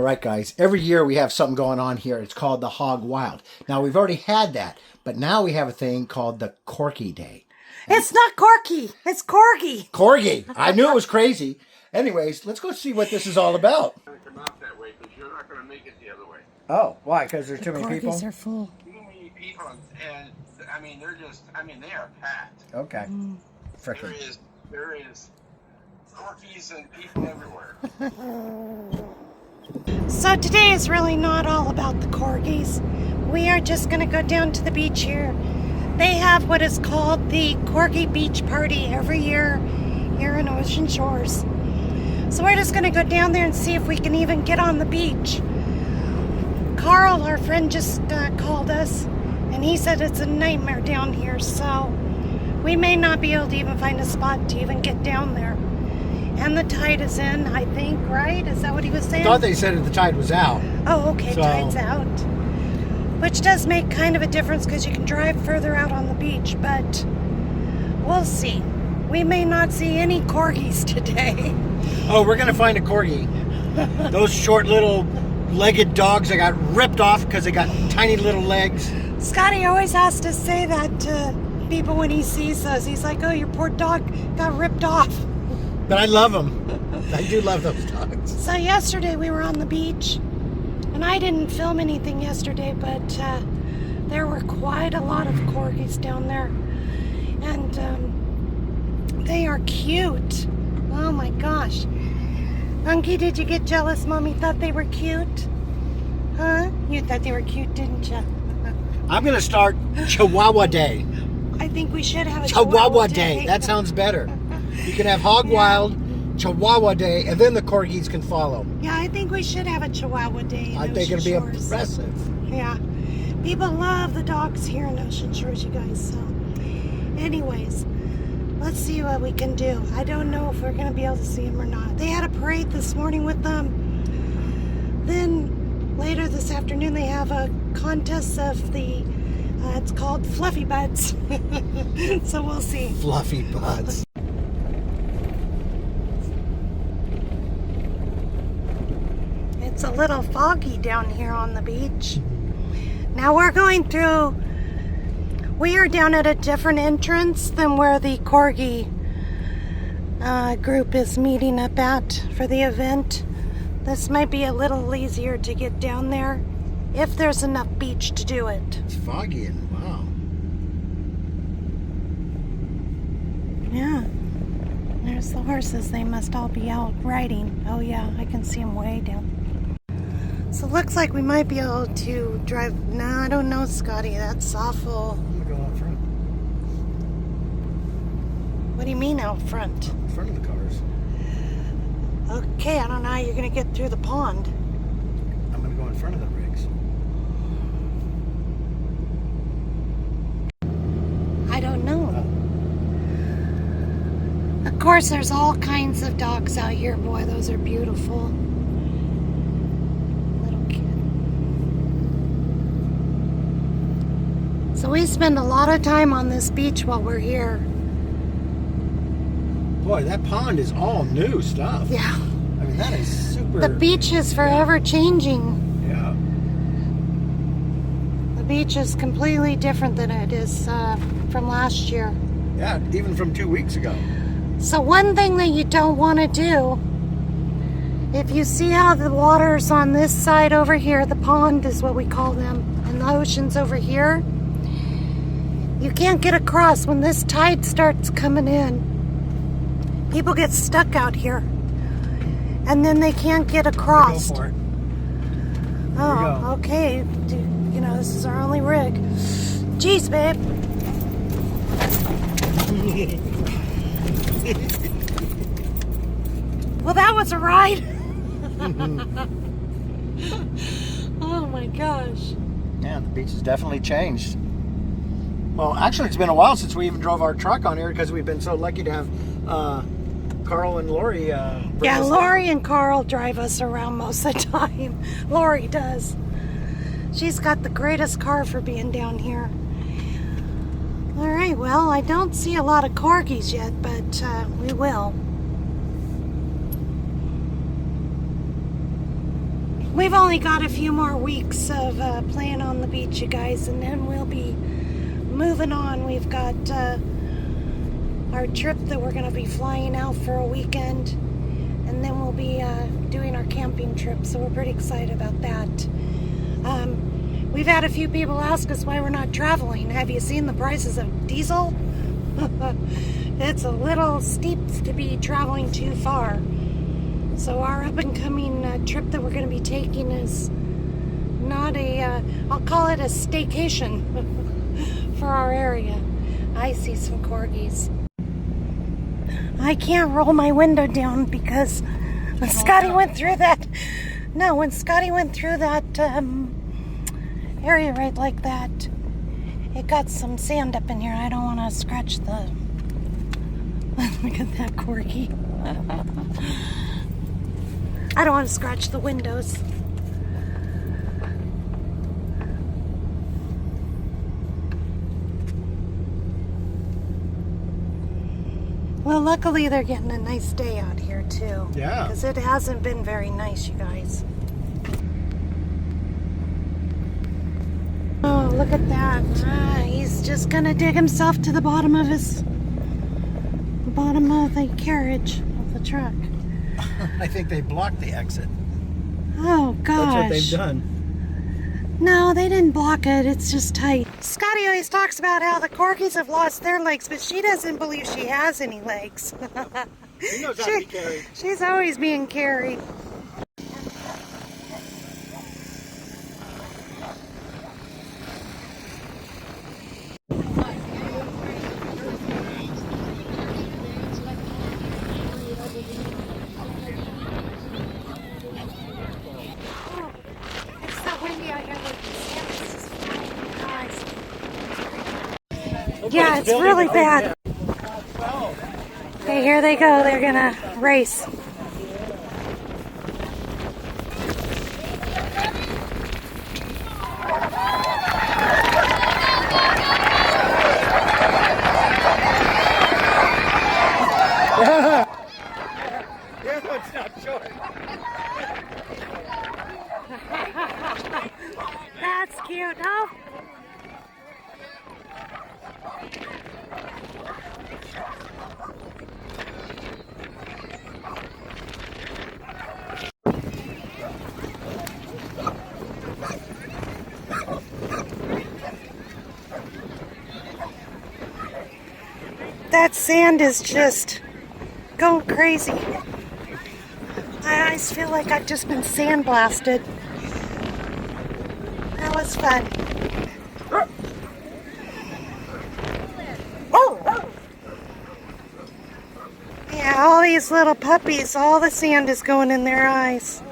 right, guys. Every year we have something going on here. It's called the Hog Wild. Now, we've already had that, but now we have a thing called the Corgi Day. It's not Corky. It's Corgi. Corgi. I knew it was crazy. Anyways, let's go see what this is all about. Come out that way because you're not going to make it the other way. Oh, why? Because there's too many people? Corgis are full. Too many people, and I mean, they are packed. Okay. There is corgis and people everywhere. So today is really not all about the corgis. We are just going to go down to the beach here. They have what is called the Corgi Beach Party every year here in Ocean Shores. So we're just going to go down there and see if we can even get on the beach. Carl, our friend, just called us, and he said it's a nightmare down here, so we may not be able to even find a spot to even get down there. And the tide is in, I think, right? Is that what he was saying? I thought they said that the tide was out. Oh, okay, So- tide's out. Which does make kind of a difference because you can drive further out on the beach, but we'll see. We may not see any corgis today. Oh, we're going to find a Corgi. Those short little legged dogs that got ripped off because they got tiny little legs. Scotty always has to say that to people when he sees us. He's like, oh, your poor dog got ripped off. But I love them. I do love those dogs. So yesterday we were on the beach, and I didn't film anything yesterday, but there were quite a lot of corgis down there. And they are cute. Oh my gosh. Monkey, did you get jealous? Mommy thought they were cute? Huh? You thought they were cute, didn't you? I'm going to start Chihuahua Day. I think we should have a Chihuahua Day. That sounds better. You can have Hog Wild, Chihuahua Day, and then the corgis can follow. Yeah, I think we should have a Chihuahua Day in I think Ocean it'll be Shores. impressive. Yeah. People love the dogs here in Ocean Shores, you guys. So, anyways, let's see what we can do. I don't know if we're going to be able to see them or not. They had a parade this morning with them. Then later this afternoon they have a contest of the, it's called Fluffy Butts. So we'll see. Fluffy butts. It's a little foggy down here on the beach. Now we are down at a different entrance than where the Corgi group is meeting up at for the event. This might be a little easier to get down there if there's enough beach to do it. It's foggy and wow. Yeah. There's the horses. They must all be out riding. Oh yeah, I can see them way down. So it looks like we might be able to drive. No, I don't know, Scotty. That's awful. I'm going to go out front. What do you mean out front? In front of the cars. Okay, I don't know how you're going to get through the pond. I'm going to go in front of the rigs. I don't know. Of course, there's all kinds of dogs out here. Boy, those are beautiful. Little kid. So we spend a lot of time on this beach while we're here. Boy, that pond is all new stuff. Yeah. I mean, that is super... The beach is forever changing. Yeah. The beach is completely different than it is from last year. Yeah, even from 2 weeks ago. So one thing that you don't want to do, if you see how the water's on this side over here, the pond is what we call them, and the ocean's over here, you can't get across when this tide starts coming in. People get stuck out here, and then they can't get across. Go for it. Oh, okay. You know, this is our only rig. Jeez, babe. Well, that was a ride. Oh my gosh. Yeah, the beach has definitely changed. Well, actually, it's been a while since we even drove our truck on here because we've been so lucky to have Carl and Lori bring Yeah, us Lori and Carl drive us around most of the time. Lori does. She's got the greatest car for being down here. All right, well, I don't see a lot of corgis yet, but we will. We've only got a few more weeks of playing on the beach, you guys, and then we'll be moving on. We've got our trip that we're going to be flying out for a weekend, and then we'll be doing our camping trip, so we're pretty excited about that. We've had a few people ask us why we're not traveling. Have you seen the prices of diesel? It's a little steep to be traveling too far. So our up-and-coming trip that we're going to be taking is not I'll call it a staycation for our area. I see some corgis. I can't roll my window down because when Scotty went through that, when Scotty went through that area right like that, it got some sand up in here. I don't want to scratch the... Look at that corgi. I don't want to scratch the windows. Well, luckily they're getting a nice day out here too. Yeah. Because it hasn't been very nice, you guys. Oh, look at that. He's just gonna dig himself to the bottom of the carriage of the truck. I think they blocked the exit. Oh gosh. That's what they've done. No, they didn't block it. It's just tight. Scotty always talks about how the corgis have lost their legs, but she doesn't believe she has any legs. She knows how to be carried. She's always being carried. Yeah, it's really bad. Okay, here they go. They're gonna race. This one's not short. That's cute, huh? That sand is just going crazy. My eyes feel like I've just been sandblasted. That was fun. Yeah, all these little puppies, all the sand is going in their eyes.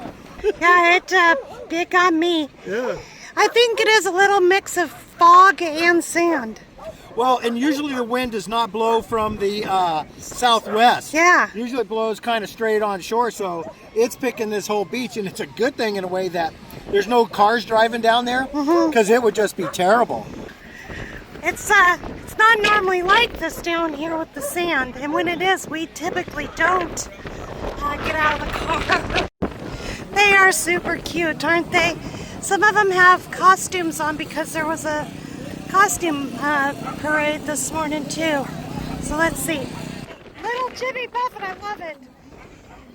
Yeah, it got me. Yeah. I think it is a little mix of fog and sand. Well, and usually the wind does not blow from the southwest. Yeah. Usually it blows kind of straight on shore, so it's picking this whole beach, and it's a good thing in a way that there's no cars driving down there, because it would just be terrible. It's not normally like this down here with the sand, and when it is, we typically don't get out of the car. They are super cute, aren't they? Some of them have costumes on because there was a costume parade this morning too. So let's see. Little Jimmy Buffett, I love it.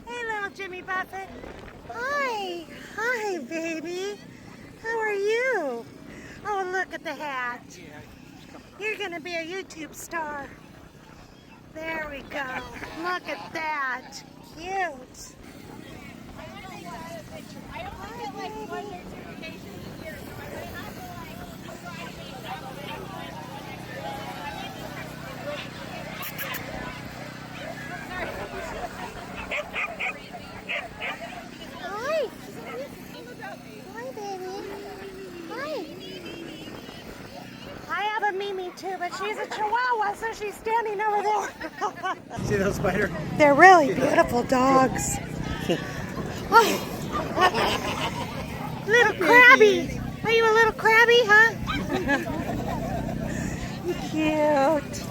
Hey, little Jimmy Buffett. Hi. Hi, baby. How are you? Oh, look at the hat. You're going to be a YouTube star. There we go. Look at that. Cute. I only get like one or two vacations a year, so I might have to Hi. Hi, baby. Hi. I have a Mimi too, but she's a Chihuahua, so she's standing over there. See that spider? They're really beautiful dogs. Oh. Little crabby. Are you a little crabby, huh? Cute.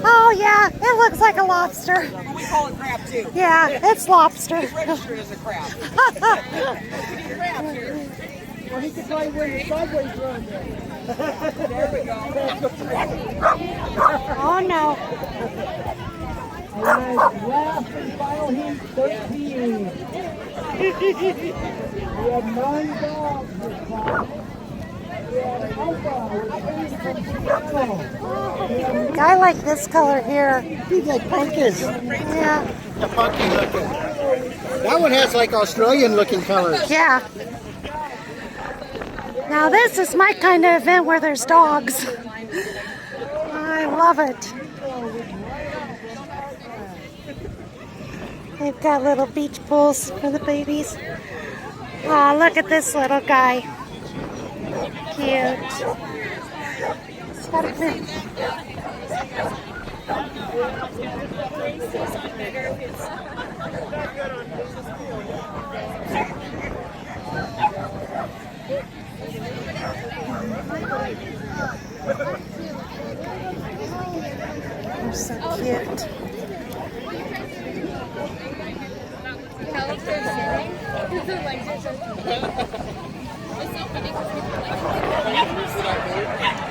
Oh yeah, it looks like a lobster. We call it crab too. Yeah, it's lobster. Registered as a crab. Crab here. Well, he could probably win the sideways run there. There we go. Oh no. Last and final heat, 13. We have 9 dogs this time. We have Alpha with I like this color here. He's like pumpkins. Yeah. The pumpkin looking. That one has like Australian looking colors. Yeah. Now this is my kind of event where there's dogs. I love it. They've got little beach pools for the babies. Oh, look at this little guy. Cute. They're so cute.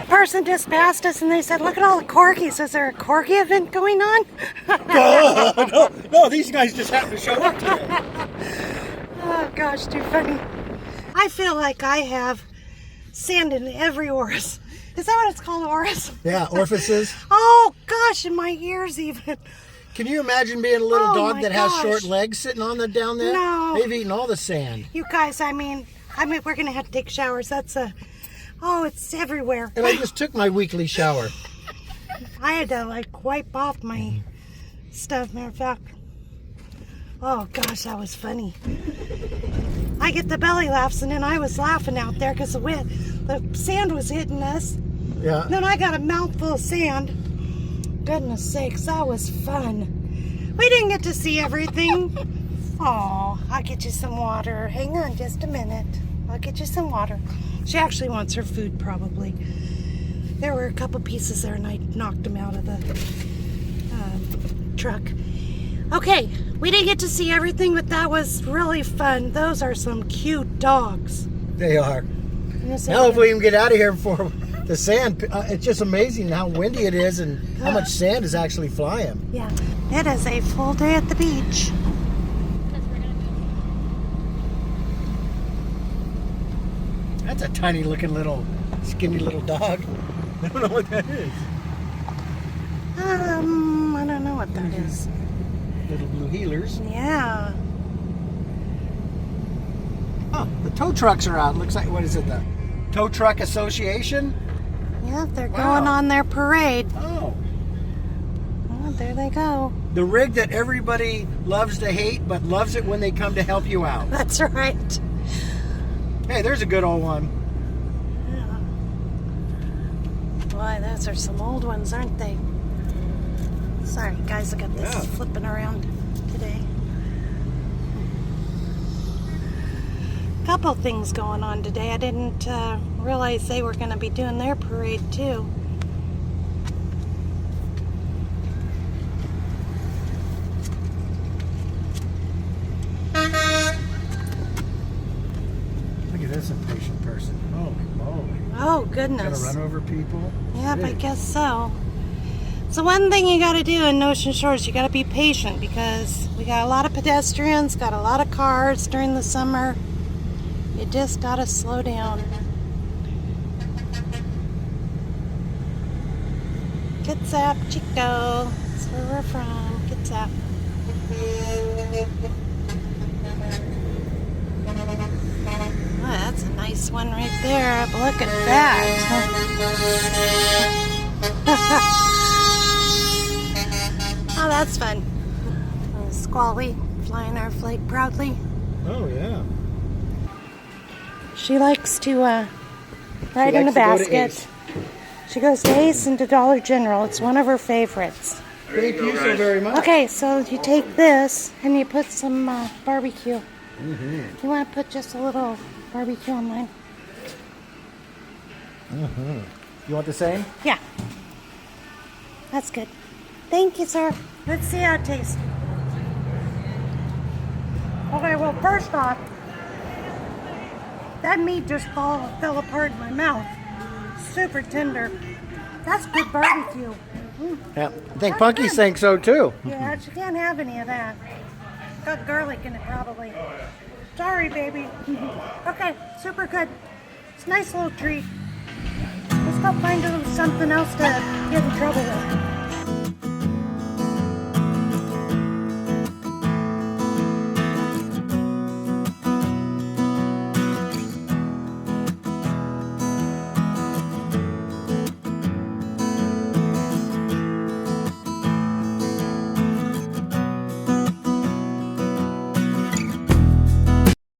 Person just passed us and they said, look at all the corgis. Is there a corgi event going on? No, these guys just happened to show up today. Oh gosh, too funny. I feel like I have sand in every orifice. Is that what it's called, orifice? Yeah, orifices. Oh gosh, in my ears even. Can you imagine being a little Oh, dog my that has gosh. short legs sitting on the down there? No. They've eaten all the sand. You guys, I mean, we're gonna have to take showers. That's it's everywhere. And I just took my weekly shower. I had to like wipe off my stuff. Matter of fact, oh gosh, that was funny. I get the belly laughs, and then I was laughing out there because the sand was hitting us. Yeah. Then I got a mouthful of sand. Goodness sakes, that was fun. We didn't get to see everything. Oh, I'll get you some water. Hang on just a minute. I'll get you some water. She actually wants her food, probably. There were a couple pieces there, and I knocked them out of the truck. Okay, we didn't get to see everything, but that was really fun. Those are some cute dogs. They are. Yes, Now if we can get out of here before the sand, it's just amazing how windy it is and how much sand is actually flying. Yeah, it is a full day at the beach. That's a tiny looking little, skinny little dog. I don't know what that is. I don't know what that is. Little blue heelers. Yeah. Oh, the tow trucks are out. Looks like, what is it, the Tow Truck Association? Yeah, they're Wow. going on their parade. Oh. Oh, there they go. The rig that everybody loves to hate, but loves it when they come to help you out. That's right. Hey, there's a good old one. Boy, those are some old ones, aren't they? Sorry, guys, I got this Yeah. flipping around today. Couple things going on today. I didn't realize they were going to be doing their parade too. Look at this impatient person. Holy moly. Oh, Gonna goodness. run over people? Yep, I Gee. guess so. So one thing you got to do in Ocean Shores, you got to be patient because we got a lot of pedestrians, got a lot of cars during the summer. You just got to slow down. Kitsap, Chico. That's where we're from. Kitsap. Oh, that's a nice one right there. But look at that. Oh, that's fun. Squally flying our flag proudly. Oh, yeah. She likes to ride in a likes to go to basket. Ace. She goes to Ace and to Dollar General. It's one of her favorites. Thank you so very much. Okay, so you take this and you put some barbecue. Mm-hmm. You want to put just a little barbecue on mine? You want the same? Yeah. That's good. Thank you, sir. Let's see how it tastes. Okay, well, first off, that meat just fell apart in my mouth. Super tender. That's good barbecue. Yeah. I think Punky's saying so too. Yeah, she can't have any of that. Got garlic in it, probably. Sorry, baby. Okay, super good. It's a nice little treat. Let's go find something else to get in trouble with.